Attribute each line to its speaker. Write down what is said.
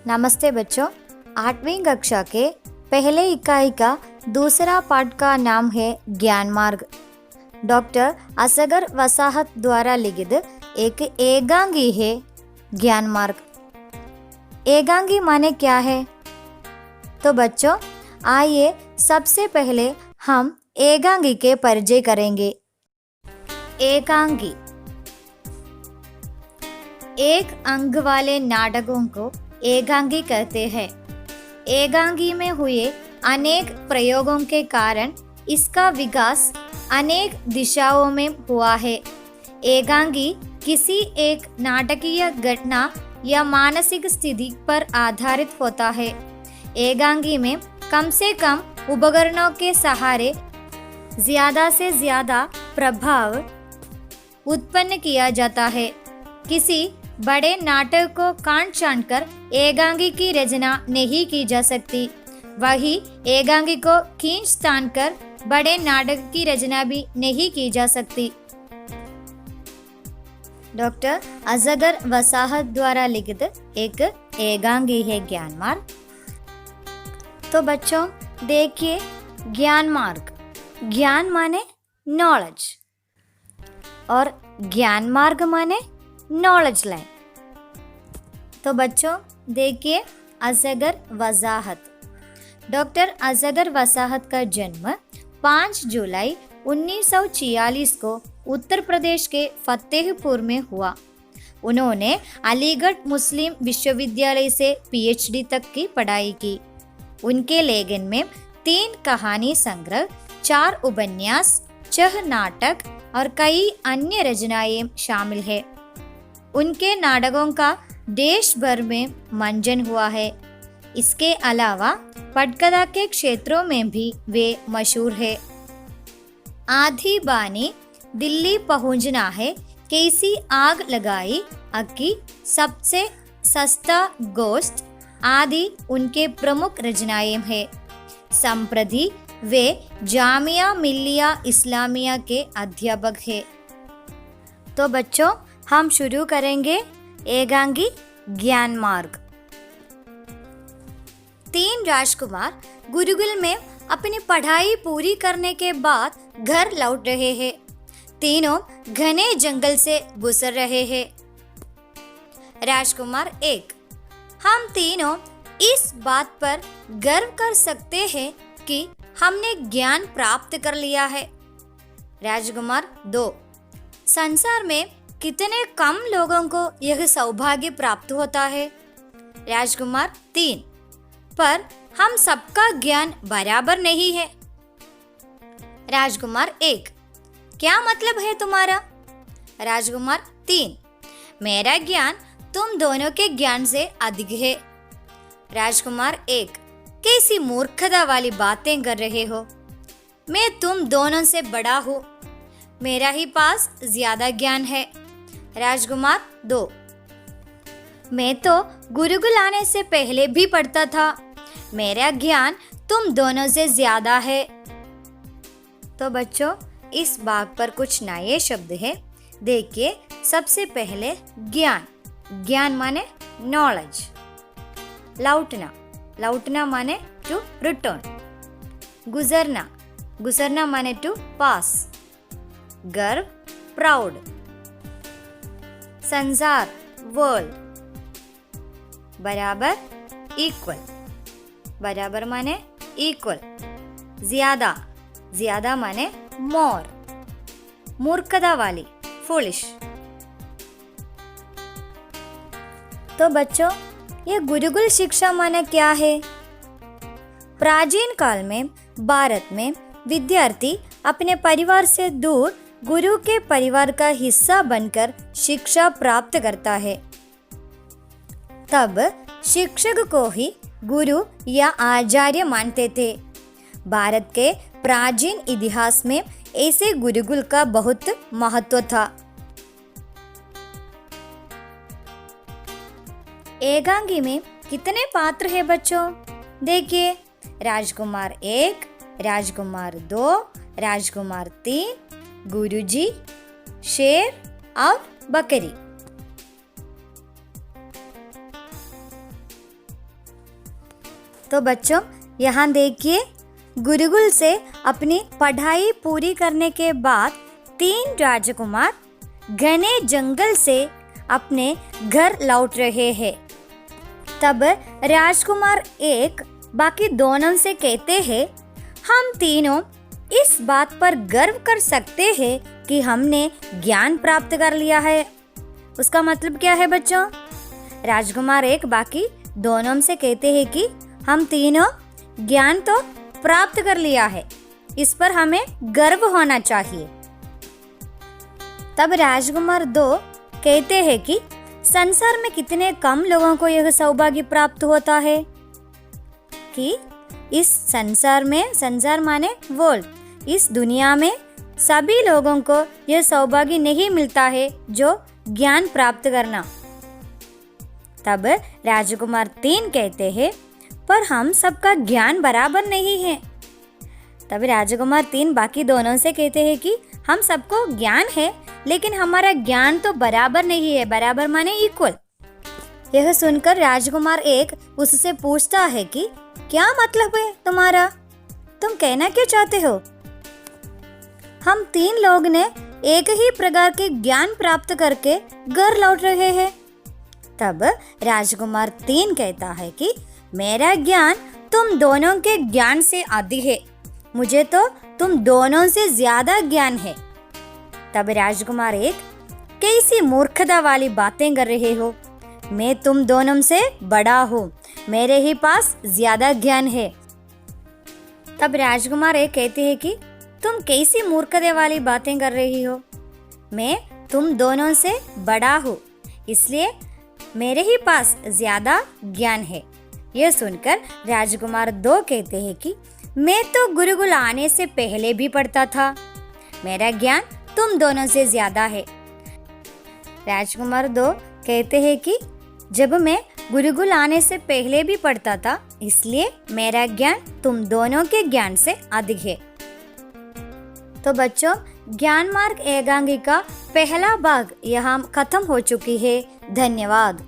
Speaker 1: नमस्ते बच्चों। 8वीं कक्षा के पहले इकाई का दूसरा पाठ का नाम है ज्ञान मार्ग। डॉक्टर असगर वसाहत द्वारा लिखित एक एकांगी है ज्ञान मार्ग। एकांगी माने क्या है? तो बच्चों आइए सबसे पहले हम एकांगी के परिचय करेंगे। एकांगी एक अंग वाले नाटकों को एकांगी कहते हैं। एकांगी में हुए अनेक प्रयोगों के कारण इसका विकास अनेक दिशाओं में हुआ है। एकांगी किसी एक नाटकीय घटना या मानसिक स्थिति पर आधारित होता है। एकांगी में कम से कम उपकरणों के सहारे ज्यादा से ज्यादा प्रभाव उत्पन्न किया जाता है। किसी बड़े नाटक को काट छांटकर एकांगी की रचना नहीं की जा सकती, वही एकांगी को खींच तानकर बड़े नाटक की रचना भी नहीं की जा सकती। डॉक्टर असगर वसाहत द्वारा लिखित एक एकांगी है ज्ञान मार्ग। तो बच्चों देखिए, ज्ञान मार्ग, ज्ञान माने नॉलेज और ज्ञान मार्ग माने नॉलेज लाइन। तो बच्चों देखिए, असगर वसाहत। डॉक्टर असगर वसाहत का जन्म 5 जुलाई 1946 को उत्तर प्रदेश के फतेहपुर में हुआ। उन्होंने अलीगढ़ मुस्लिम विश्वविद्यालय से PhD तक की पढ़ाई की। उनके लेखन में 3 कहानी संग्रह, 4 उपन्यास, 6 नाटक और कई अन्य रचनाएं शामिल है। उनके नाटकों का देश भर में मंचन हुआ है। इसके अलावा पटकथा के क्षेत्रों में भी वे मशहूर है। आधी बानी, दिल्ली पहुंचना है, कैसी आग लगाई, अक्की, सबसे सस्ता गोश्त आदि उनके प्रमुख रचनाएं हैं। संप्रति वे जामिया मिल्लिया इस्लामिया के अध्यापक हैं। तो बच्चों हम शुरू करेंगे एकांगी ज्ञान मार्ग। 3 राजकुमार गुरुकुल में अपनी पढ़ाई पूरी करने के बाद घर लौट रहे हैं। तीनों घने जंगल से गुजर रहे हैं। राजकुमार 1, हम तीनों इस बात पर गर्व कर सकते हैं कि हमने ज्ञान प्राप्त कर लिया है। राजकुमार 2, संसार में कितने कम लोगों को यह सौभाग्य प्राप्त होता है। राजकुमार 3, पर हम सबका ज्ञान बराबर नहीं है। राजकुमार 1, क्या मतलब है तुम्हारा? राजकुमार 3, मेरा ज्ञान तुम दोनों के ज्ञान से अधिक है। राजकुमार 1, कैसी मूर्खता वाली बातें कर रहे हो? मैं तुम दोनों से बड़ा हूँ, मेरा ही पास ज्यादा ज्ञान है। राजकुमार 2, मैं तो गुरुकुल आने से पहले भी पढ़ता था, मेरा ज्ञान तुम दोनों से ज्यादा है। तो बच्चों इस भाग पर कुछ नए शब्द हैं। देखिए, सबसे पहले ज्ञान, ज्ञान माने नॉलेज। लौटना, लौटना माने टू रिटर्न। गुजरना, गुजरना माने टू पास। गर्व, प्राउड। संसार, वर्ल्ड। बराबर, इक्वल, बराबर माने इक्वल। ज्यादा, ज्यादा माने मोर। मूर्खता वाली, फुलिश। तो बच्चों ये गुरुकुल शिक्षा माने क्या है? प्राचीन काल में भारत में विद्यार्थी अपने परिवार से दूर गुरु के परिवार का हिस्सा बनकर शिक्षा प्राप्त करता है। तब शिक्षक को ही गुरु या आचार्य मानते थे। भारत के प्राचीन इतिहास में ऐसे गुरुकुल का बहुत महत्व था। एकांगी में कितने पात्र हैं बच्चों? देखिए, राजकुमार 1, राजकुमार 2, राजकुमार 3, गुरुजी, शेर और बकरी। तो बच्चों यहाँ देखिए, गुरुकुल से अपनी पढ़ाई पूरी करने के बाद 3 राजकुमार घने जंगल से अपने घर लौट रहे हैं। तब राजकुमार एक बाकी दोनों से कहते हैं, हम तीनों इस बात पर गर्व कर सकते हैं कि हमने ज्ञान प्राप्त कर लिया है। उसका मतलब क्या है बच्चों? राजकुमार एक बाकी दोनों से कहते हैं कि हम तीनों ज्ञान तो प्राप्त कर लिया है, इस पर हमें गर्व होना चाहिए। तब राजकुमार 2 कहते हैं कि संसार में कितने कम लोगों को यह सौभाग्य प्राप्त होता है कि इस संसार में, संसार माने वर्ल्ड, इस दुनिया में सभी लोगों को यह सौभाग्य नहीं मिलता है जो ज्ञान प्राप्त करना। तब राजकुमार 3 कहते हैं, पर हम सबका ज्ञान बराबर नहीं है। तब राजकुमार 3 बाकी दोनों से कहते हैं कि हम सबको ज्ञान है, लेकिन हमारा ज्ञान तो बराबर नहीं है। बराबर माने इक्वल। यह सुनकर राजकुमार 1 उससे पूछता है कि क्या मतलब है तुम्हारा? तुम कहना क्या चाहते हो? हम 3 लोग ने एक ही प्रकार के ज्ञान प्राप्त करके घर लौट रहे हैं। तब राजकुमार 3 कहता है कि मेरा ज्ञान तुम दोनों के ज्ञान से अधिक है, मुझे तो तुम दोनों से ज्यादा ज्ञान है। तब राजकुमार 1, कैसी मूर्खता वाली बातें कर रहे हो? मैं तुम दोनों से बड़ा हूँ, मेरे ही पास ज्यादा ज्ञान है। तब राजकुमार 1 कहते हैं कि तुम कैसी मूर्खता वाली बातें कर रही हो? मैं तुम दोनों से बड़ा हूँ, इसलिए मेरे ही पास ज्यादा ज्ञान है। यह सुनकर राजकुमार 2 कहते हैं कि मैं तो गुरुकुल आने से पहले भी पढ़ता था, मेरा ज्ञान तुम दोनों से ज्यादा है। राजकुमार 2 कहते हैं कि जब मैं गुरुकुल आने से पहले भी पढ़ता था, इसलिए मेरा ज्ञान तुम दोनों के ज्ञान से अधिक है। तो बच्चों, ज्ञान मार्ग एकांकी का पहला भाग यहाँ खत्म हो चुकी है। धन्यवाद।